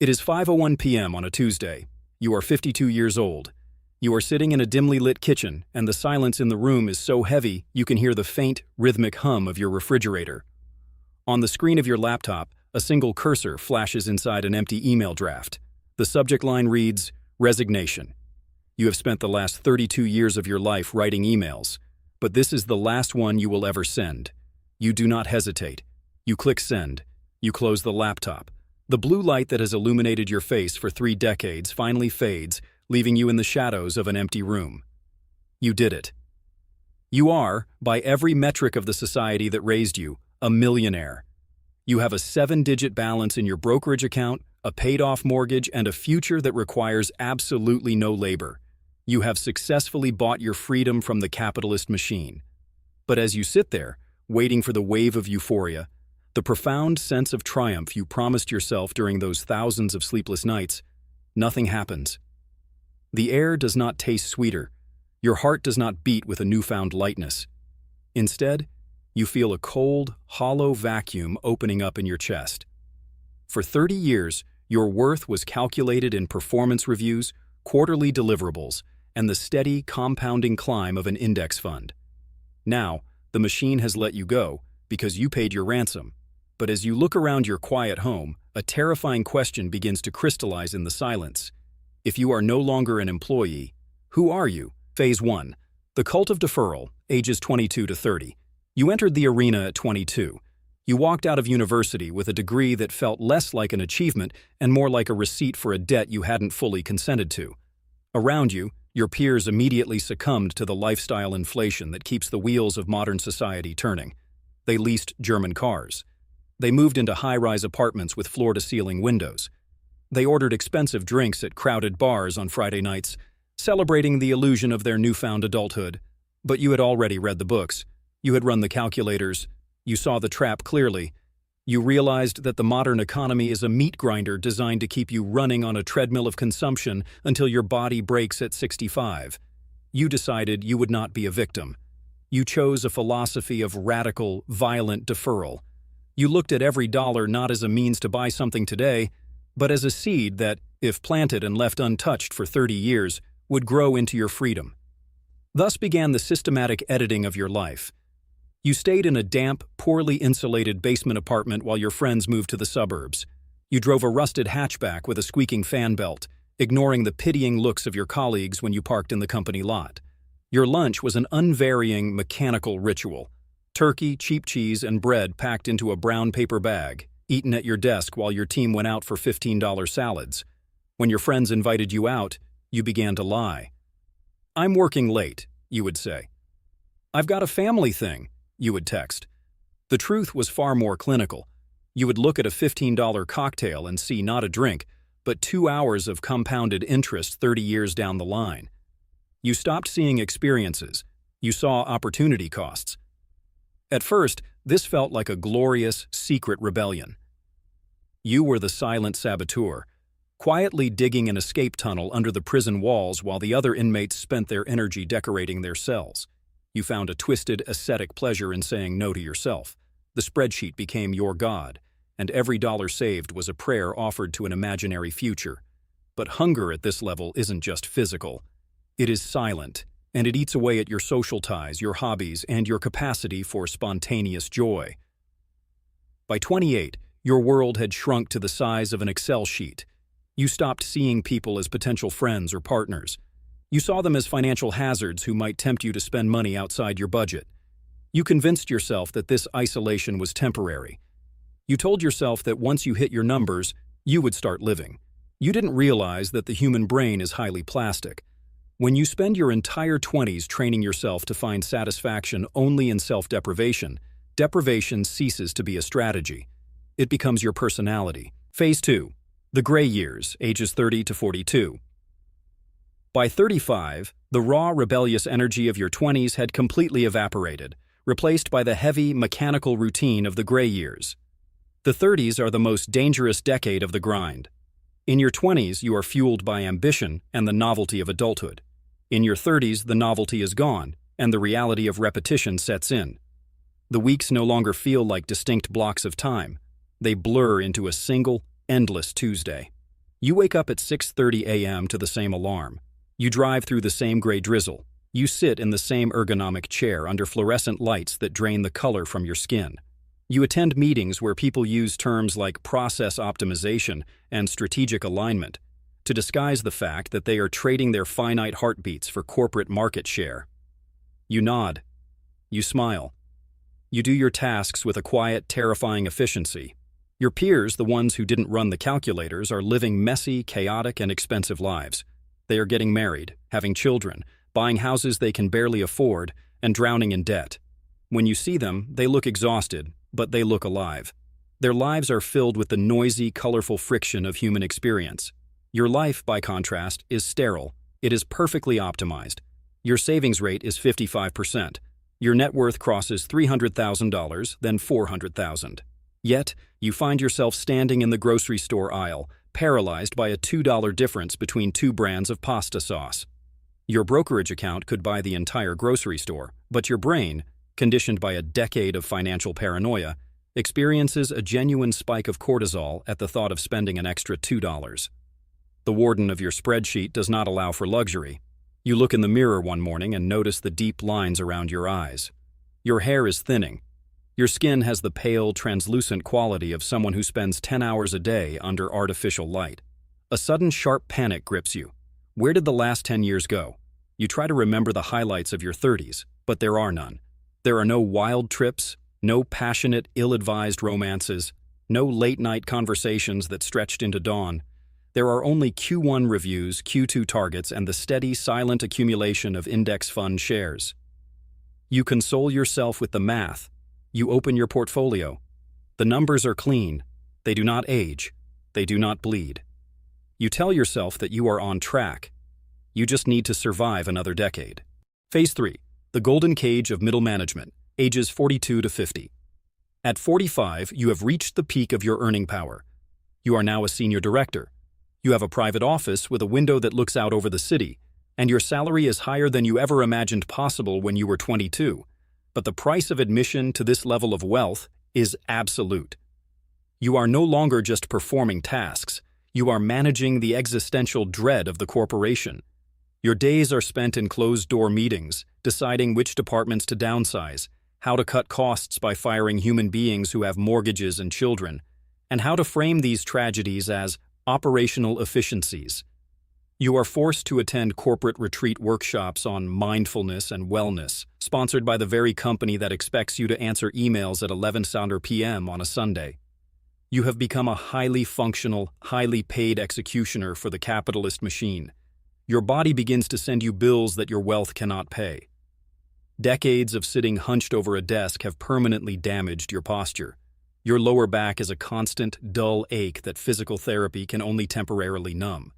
It is 5:01 p.m. on a Tuesday. You are 52 years old. You are sitting in a dimly lit kitchen, and the silence in the room is so heavy you can hear the faint, rhythmic hum of your refrigerator. On the screen of your laptop, a single cursor flashes inside an empty email draft. The subject line reads, Resignation. You have spent the last 32 years of your life writing emails, but this is the last one you will ever send. You do not hesitate. You click send. You close the laptop. The blue light that has illuminated your face for 3 decades finally fades, leaving you in the shadows of an empty room. You did it. You are, by every metric of the society that raised you, a millionaire. You have a 7-digit balance in your brokerage account, a paid-off mortgage, and a future that requires absolutely no labor. You have successfully bought your freedom from the capitalist machine. But as you sit there, waiting for the wave of euphoria, the profound sense of triumph you promised yourself during those thousands of sleepless nights, nothing happens. The air does not taste sweeter. Your heart does not beat with a newfound lightness. Instead, you feel a cold, hollow vacuum opening up in your chest. For 30 years, your worth was calculated in performance reviews, quarterly deliverables, and the steady, compounding climb of an index fund. Now, the machine has let you go because you paid your ransom. But as you look around your quiet home, a terrifying question begins to crystallize in the silence. If you are no longer an employee, who are you? Phase 1. The cult of deferral, ages 22 to 30. You entered the arena at 22. You walked out of university with a degree that felt less like an achievement and more like a receipt for a debt you hadn't fully consented to. Around you, your peers immediately succumbed to the lifestyle inflation that keeps the wheels of modern society turning. They leased German cars. They moved into high-rise apartments with floor-to-ceiling windows. They ordered expensive drinks at crowded bars on Friday nights, celebrating the illusion of their newfound adulthood. But you had already read the books. You had run the calculators. You saw the trap clearly. You realized that the modern economy is a meat grinder designed to keep you running on a treadmill of consumption until your body breaks at 65. You decided you would not be a victim. You chose a philosophy of radical, violent deferral. You looked at every dollar not as a means to buy something today, but as a seed that, if planted and left untouched for 30 years, would grow into your freedom. Thus began the systematic editing of your life. You stayed in a damp, poorly insulated basement apartment while your friends moved to the suburbs. You drove a rusted hatchback with a squeaking fan belt, ignoring the pitying looks of your colleagues when you parked in the company lot. Your lunch was an unvarying, mechanical ritual. Turkey, cheap cheese, and bread packed into a brown paper bag, eaten at your desk while your team went out for $15 salads. When your friends invited you out, you began to lie. "I'm working late," you would say. "I've got a family thing," you would text. The truth was far more clinical. You would look at a $15 cocktail and see not a drink, but 2 hours of compounded interest 30 years down the line. You stopped seeing experiences. You saw opportunity costs. At first, this felt like a glorious, secret rebellion. You were the silent saboteur, quietly digging an escape tunnel under the prison walls while the other inmates spent their energy decorating their cells. You found a twisted, ascetic pleasure in saying no to yourself. The spreadsheet became your god, and every dollar saved was a prayer offered to an imaginary future. But hunger at this level isn't just physical. It is silent, and it eats away at your social ties, your hobbies, and your capacity for spontaneous joy. By 28, your world had shrunk to the size of an Excel sheet. You stopped seeing people as potential friends or partners. You saw them as financial hazards who might tempt you to spend money outside your budget. You convinced yourself that this isolation was temporary. You told yourself that once you hit your numbers, you would start living. You didn't realize that the human brain is highly plastic. When you spend your entire 20s training yourself to find satisfaction only in self-deprivation, deprivation ceases to be a strategy. It becomes your personality. Phase 2. The gray years, ages 30 to 42. By 35, the raw, rebellious energy of your 20s had completely evaporated, replaced by the heavy, mechanical routine of the gray years. The 30s are the most dangerous decade of the grind. In your 20s, you are fueled by ambition and the novelty of adulthood. In your 30s, the novelty is gone, and the reality of repetition sets in. The weeks no longer feel like distinct blocks of time. They blur into a single, endless Tuesday. You wake up at 6:30 a.m. to the same alarm. You drive through the same gray drizzle. You sit in the same ergonomic chair under fluorescent lights that drain the color from your skin. You attend meetings where people use terms like process optimization and strategic alignment to disguise the fact that they are trading their finite heartbeats for corporate market share. You nod. You smile. You do your tasks with a quiet, terrifying efficiency. Your peers, the ones who didn't run the calculators, are living messy, chaotic, and expensive lives. They are getting married, having children, buying houses they can barely afford, and drowning in debt. When you see them, they look exhausted, but they look alive. Their lives are filled with the noisy, colorful friction of human experience. Your life, by contrast, is sterile. It is perfectly optimized. Your savings rate is 55%. Your net worth crosses $300,000, then $400,000. Yet, you find yourself standing in the grocery store aisle, paralyzed by a $2 difference between two brands of pasta sauce. Your brokerage account could buy the entire grocery store, but your brain, conditioned by a decade of financial paranoia, experiences a genuine spike of cortisol at the thought of spending an extra $2. The warden of your spreadsheet does not allow for luxury. You look in the mirror one morning and notice the deep lines around your eyes. Your hair is thinning. Your skin has the pale, translucent quality of someone who spends 10 hours a day under artificial light. A sudden sharp panic grips you. Where did the last 10 years go? You try to remember the highlights of your 30s, but there are none. There are no wild trips, no passionate, ill-advised romances, no late-night conversations that stretched into dawn. There are only Q1 reviews, Q2 targets, and the steady, silent accumulation of index fund shares. You console yourself with the math. You open your portfolio. The numbers are clean. They do not age. They do not bleed. You tell yourself that you are on track. You just need to survive another decade. Phase 3. The golden cage of middle management, ages 42 to 50. At 45, you have reached the peak of your earning power. You are now a senior director. You have a private office with a window that looks out over the city, and your salary is higher than you ever imagined possible when you were 22. But the price of admission to this level of wealth is absolute. You are no longer just performing tasks. You are managing the existential dread of the corporation. Your days are spent in closed-door meetings, deciding which departments to downsize, how to cut costs by firing human beings who have mortgages and children, and how to frame these tragedies as operational efficiencies. You are forced to attend corporate retreat workshops on mindfulness and wellness, sponsored by the very company that expects you to answer emails at 11 p.m. on a Sunday. You have become a highly functional, highly paid executioner for the capitalist machine. Your body begins to send you bills that your wealth cannot pay. Decades of sitting hunched over a desk have permanently damaged your posture. Your lower back is a constant, dull ache that physical therapy can only temporarily numb.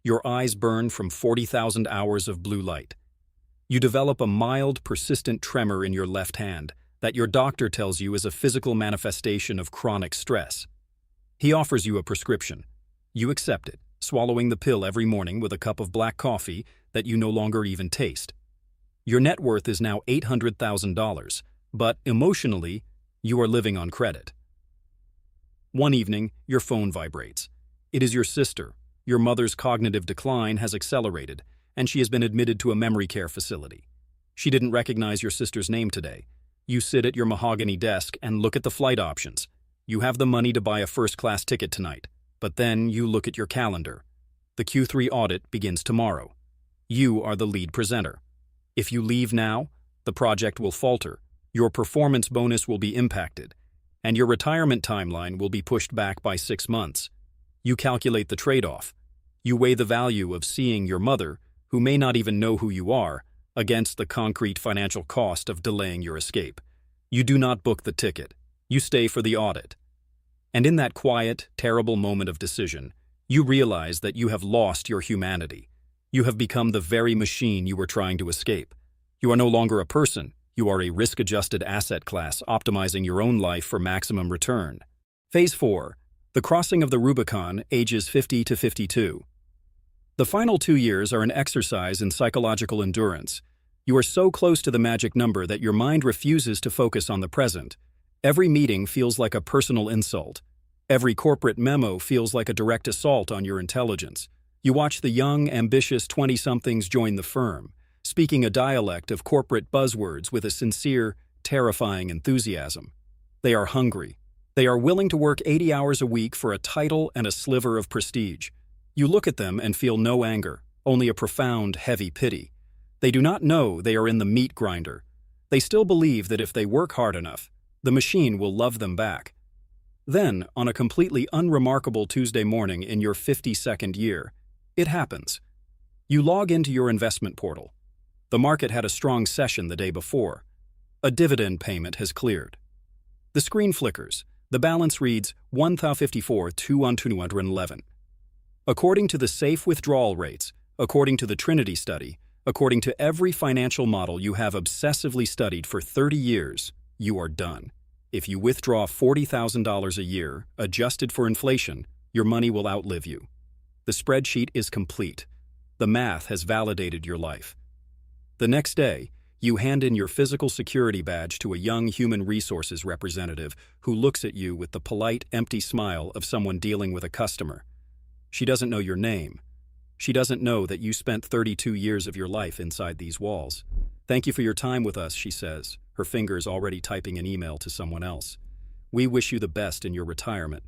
Your eyes burn from 40,000 hours of blue light. You develop a mild, persistent tremor in your left hand that your doctor tells you is a physical manifestation of chronic stress. He offers you a prescription. You accept it, swallowing the pill every morning with a cup of black coffee that you no longer even taste. Your net worth is now $800,000, but emotionally, you are living on credit. One evening, your phone vibrates. It is your sister. Your mother's cognitive decline has accelerated, and she has been admitted to a memory care facility. She didn't recognize your sister's name today. You sit at your mahogany desk and look at the flight options. You have the money to buy a first-class ticket tonight, but then you look at your calendar. The Q3 audit begins tomorrow. You are the lead presenter. If you leave now, the project will falter, your performance bonus will be impacted, and your retirement timeline will be pushed back by 6 months. You calculate the trade-off. You weigh the value of seeing your mother, who may not even know who you are, against the concrete financial cost of delaying your escape. You do not book the ticket. You stay for the audit. And in that quiet, terrible moment of decision, you realize that you have lost your humanity. You have become the very machine you were trying to escape. You are no longer a person. You are a risk-adjusted asset class optimizing your own life for maximum return. Phase 4. The crossing of the Rubicon, ages 50 to 52. The final 2 years are an exercise in psychological endurance. You are so close to the magic number that your mind refuses to focus on the present. Every meeting feels like a personal insult. Every corporate memo feels like a direct assault on your intelligence. You watch the young, ambitious 20-somethings join the firm, speaking a dialect of corporate buzzwords with a sincere, terrifying enthusiasm. They are hungry. They are willing to work 80 hours a week for a title and a sliver of prestige. You look at them and feel no anger, only a profound, heavy pity. They do not know they are in the meat grinder. They still believe that if they work hard enough, the machine will love them back. Then, on a completely unremarkable Tuesday morning in your 52nd year, it happens. You log into your investment portal. The market had a strong session the day before. A dividend payment has cleared. The screen flickers. The balance reads 1,054,211. According to the safe withdrawal rates, according to the Trinity study, according to every financial model you have obsessively studied for 30 years, you are done. If you withdraw $40,000 a year, adjusted for inflation, your money will outlive you. The spreadsheet is complete. The math has validated your life. The next day, you hand in your physical security badge to a young human resources representative who looks at you with the polite, empty smile of someone dealing with a customer. She doesn't know your name. She doesn't know that you spent 32 years of your life inside these walls. Thank you for your time with us, she says, her fingers already typing an email to someone else. We wish you the best in your retirement.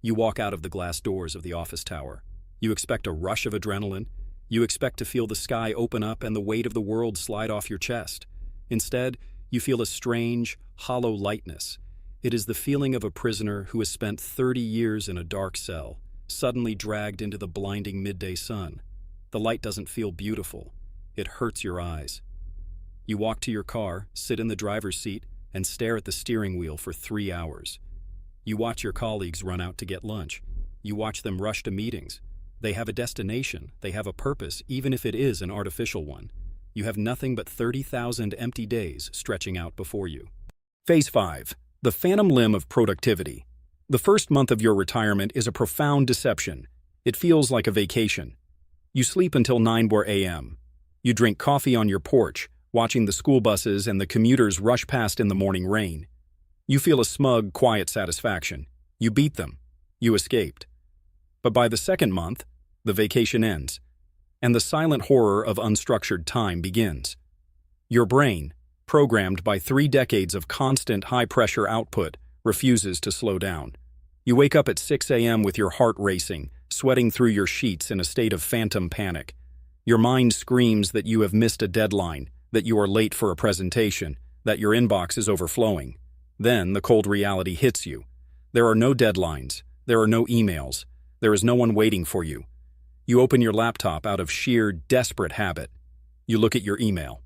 You walk out of the glass doors of the office tower. You expect a rush of adrenaline. You expect to feel the sky open up and the weight of the world slide off your chest. Instead, you feel a strange, hollow lightness. It is the feeling of a prisoner who has spent 30 years in a dark cell, suddenly dragged into the blinding midday sun. The light doesn't feel beautiful. It hurts your eyes. You walk to your car, sit in the driver's seat, and stare at the steering wheel for 3 hours. You watch your colleagues run out to get lunch. You watch them rush to meetings. They have a destination, they have a purpose, even if it is an artificial one. You have nothing but 30,000 empty days stretching out before you. Phase 5. The phantom limb of productivity. The first month of your retirement is a profound deception. It feels like a vacation. You sleep until 9 a.m. You drink coffee on your porch, watching the school buses and the commuters rush past in the morning rain. You feel a smug, quiet satisfaction. You beat them. You escaped. But by the second month, the vacation ends, and the silent horror of unstructured time begins. Your brain, programmed by 3 decades of constant high-pressure output, refuses to slow down. You wake up at 6 a.m. with your heart racing, sweating through your sheets in a state of phantom panic. Your mind screams that you have missed a deadline, that you are late for a presentation, that your inbox is overflowing. Then the cold reality hits you. There are no deadlines. There are no emails. There is no one waiting for you. You open your laptop out of sheer, desperate habit. You look at your email.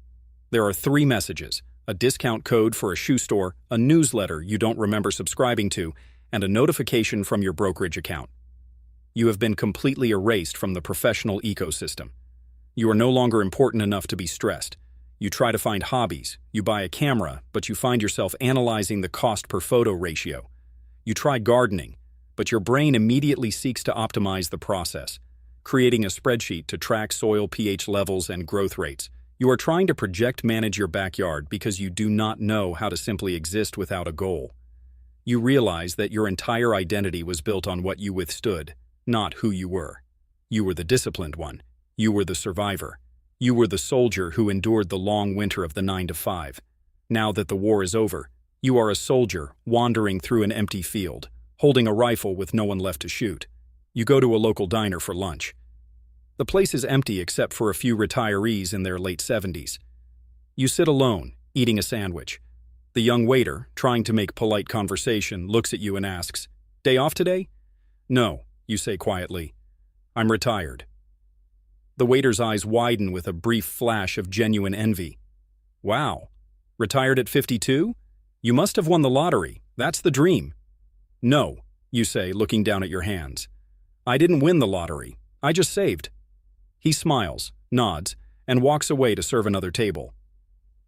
There are 3 messages: a discount code for a shoe store, a newsletter you don't remember subscribing to, and a notification from your brokerage account. You have been completely erased from the professional ecosystem. You are no longer important enough to be stressed. You try to find hobbies. You buy a camera, but you find yourself analyzing the cost per photo ratio. You try gardening, but your brain immediately seeks to optimize the process, creating a spreadsheet to track soil pH levels and growth rates. You are trying to project manage your backyard because you do not know how to simply exist without a goal. You realize that your entire identity was built on what you withstood, not who you were. You were the disciplined one. You were the survivor. You were the soldier who endured the long winter of the 9 to 5. Now that the war is over, you are a soldier wandering through an empty field, holding a rifle with no one left to shoot. You go to a local diner for lunch. The place is empty except for a few retirees in their late 70s. You sit alone, eating a sandwich. The young waiter, trying to make polite conversation, looks at you and asks, "Day off today?" "No," you say quietly. "I'm retired." The waiter's eyes widen with a brief flash of genuine envy. "Wow, retired at 52? You must have won the lottery. That's the dream." "No," you say, looking down at your hands. "I didn't win the lottery. I just saved." He smiles, nods, and walks away to serve another table.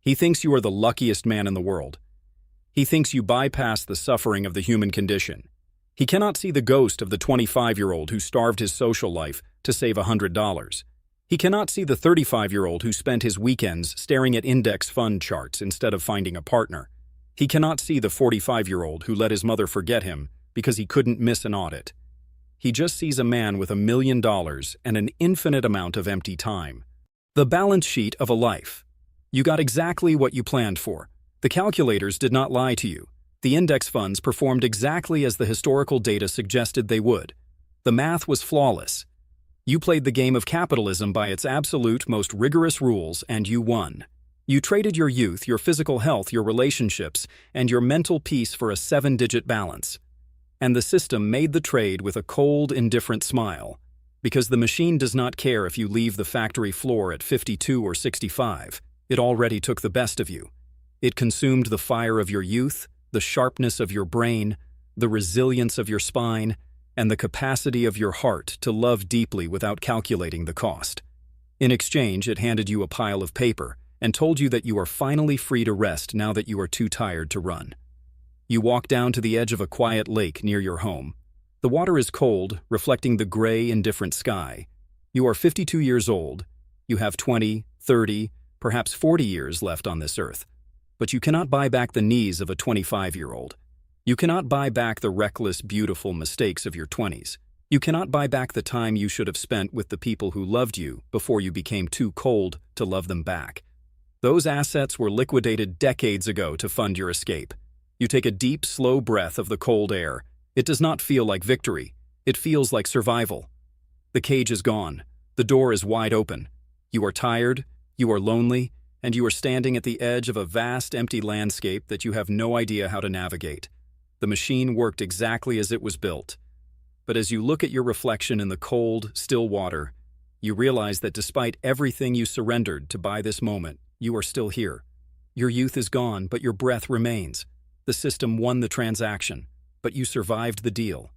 He thinks you are the luckiest man in the world. He thinks you bypass the suffering of the human condition. He cannot see the ghost of the 25-year-old who starved his social life to save $100. He cannot see the 35-year-old who spent his weekends staring at index fund charts instead of finding a partner. He cannot see the 45-year-old who let his mother forget him because he couldn't miss an audit. He just sees a man with $1 million and an infinite amount of empty time. The balance sheet of a life. You got exactly what you planned for. The calculators did not lie to you. The index funds performed exactly as the historical data suggested they would. The math was flawless. You played the game of capitalism by its absolute, most rigorous rules, and you won. You traded your youth, your physical health, your relationships, and your mental peace for a 7-digit balance. And the system made the trade with a cold, indifferent smile, because the machine does not care if you leave the factory floor at 52 or 65. It already took the best of you. It consumed the fire of your youth, the sharpness of your brain, the resilience of your spine, and the capacity of your heart to love deeply without calculating the cost. In exchange, it handed you a pile of paper and told you that you are finally free to rest now that you are too tired to run. You walk down to the edge of a quiet lake near your home. The water is cold, reflecting the gray, indifferent sky. You are 52 years old. You have 20, 30, perhaps 40 years left on this earth. But you cannot buy back the knees of a 25-year-old. You cannot buy back the reckless, beautiful mistakes of your 20s. You cannot buy back the time you should have spent with the people who loved you before you became too cold to love them back. Those assets were liquidated decades ago to fund your escape. You take a deep, slow breath of the cold air. It does not feel like victory. It feels like survival. The cage is gone. The door is wide open. You are tired, you are lonely, and you are standing at the edge of a vast, empty landscape that you have no idea how to navigate. The machine worked exactly as it was built. But as you look at your reflection in the cold, still water, you realize that despite everything you surrendered to buy this moment, you are still here. Your youth is gone, but your breath remains. The system won the transaction, but you survived the deal.